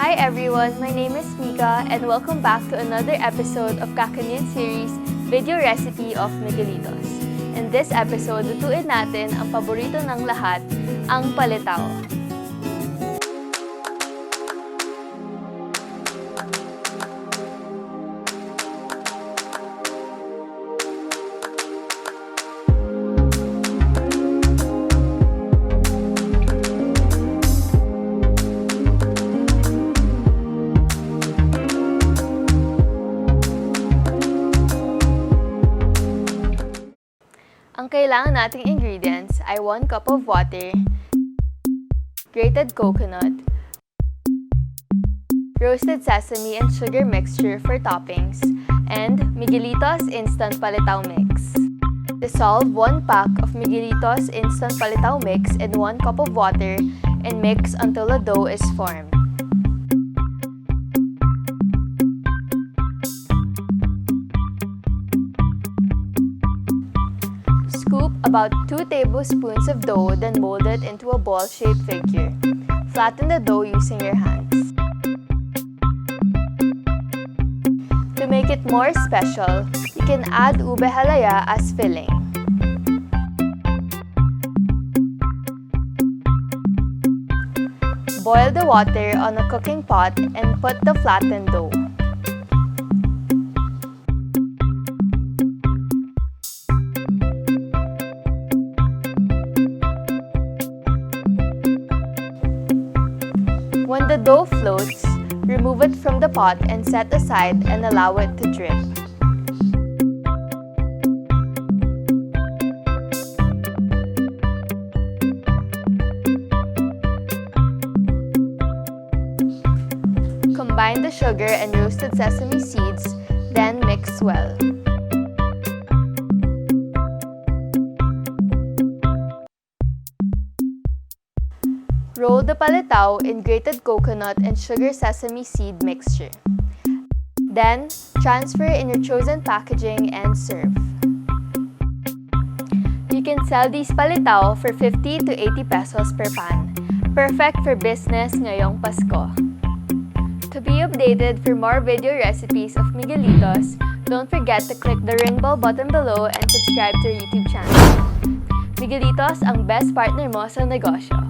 Hi everyone, my name is Mika and welcome back to another episode of Kakanin series video recipe of Miguelitos. In this episode, lutuin natin ang paborito ng lahat, ang palitaw. Ang kailangan nating ingredients ay 1 cup of water, grated coconut, roasted sesame and sugar mixture for toppings, and Miguelitos instant palitaw mix. Dissolve 1 pack of Miguelitos instant palitaw mix in 1 cup of water and mix until a dough is formed. Scoop about 2 tablespoons of dough, then mold it into a ball-shaped figure. Flatten the dough using your hands. To make it more special, you can add ube halaya as filling. Boil the water on a cooking pot and put the flattened dough. When the dough floats, remove it from the pot and set aside and allow it to drip. Combine the sugar and roasted sesame seeds, then mix well. Roll the palitaw in grated coconut and sugar sesame seed mixture. Then, transfer in your chosen packaging and serve. You can sell these palitaw for 50 to 80 pesos per pan. Perfect for business ngayong Pasko. To be updated for more video recipes of Miguelitos, don't forget to click the ring bell button below and subscribe to our YouTube channel. Miguelitos ang best partner mo sa negosyo.